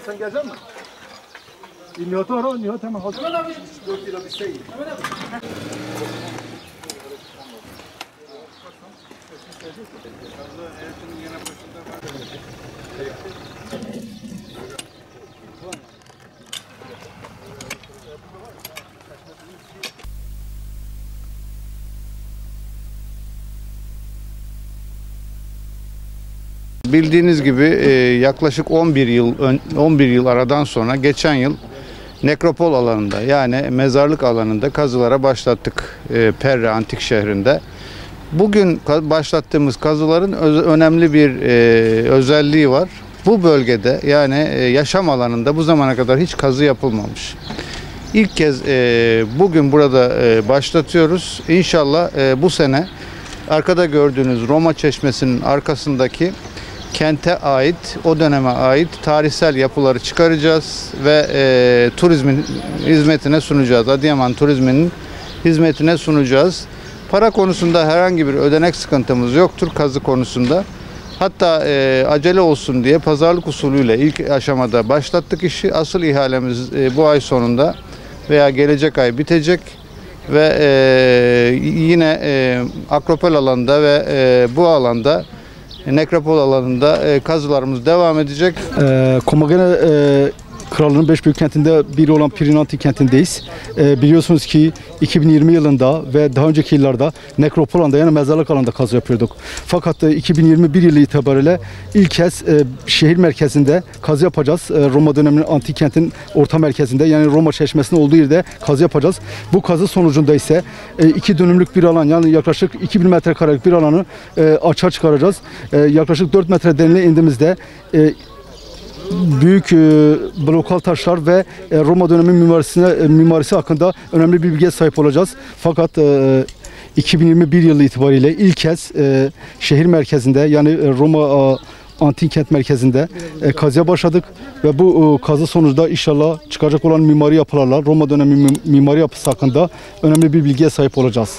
Sen gelecek misin? Nihat'ı ara, Nihat hemen hazır. 4 lira bir şey. Bildiğiniz gibi yaklaşık 11 yıl aradan sonra geçen yıl nekropol alanında yani mezarlık alanında kazılara başlattık Perre Antik Şehri'nde. Bugün başlattığımız kazıların önemli bir özelliği var. Bu bölgede yani yaşam alanında bu zamana kadar hiç kazı yapılmamış. İlk kez bugün burada başlatıyoruz. İnşallah bu sene arkada gördüğünüz Roma Çeşmesi'nin arkasındaki kente ait, o döneme ait tarihsel yapıları çıkaracağız ve turizmin hizmetine sunacağız. Adıyaman turizminin hizmetine sunacağız. Para konusunda herhangi bir ödenek sıkıntımız yoktur kazı konusunda. Hatta acele olsun diye pazarlık usulüyle ilk aşamada başlattık işi. Asıl ihalemiz bu ay sonunda veya gelecek ay bitecek. Ve yine Akropol alanında ve bu alanda nekropol alanında kazılarımız devam edecek. Komagene Krallığı'nın 5 büyük kentinde biri olan Pirinanti kentindeyiz. Biliyorsunuz ki 2020 yılında ve daha önceki yıllarda nekropol alanda yani mezarlık alanında kazı yapıyorduk. Fakat 2021 yılı itibariyle ilk kez şehir merkezinde kazı yapacağız. Roma döneminin antik kentin orta merkezinde yani Roma Çeşmesi'nin olduğu yerde kazı yapacağız. Bu kazı sonucunda ise 2 dönümlük bir alan yani yaklaşık 2000 metrekarelik bir alanı açığa çıkaracağız. Yaklaşık 4 metre derinliğe indiğimizde büyük blokal taşlar ve Roma dönemi mimarisi hakkında önemli bir bilgiye sahip olacağız. Fakat 2021 yılı itibariyle ilk kez şehir merkezinde yani Roma antik kent merkezinde kazıya başladık ve bu kazı sonucunda inşallah çıkacak olan mimari yapılarla Roma dönemi mimari yapısı hakkında önemli bir bilgiye sahip olacağız.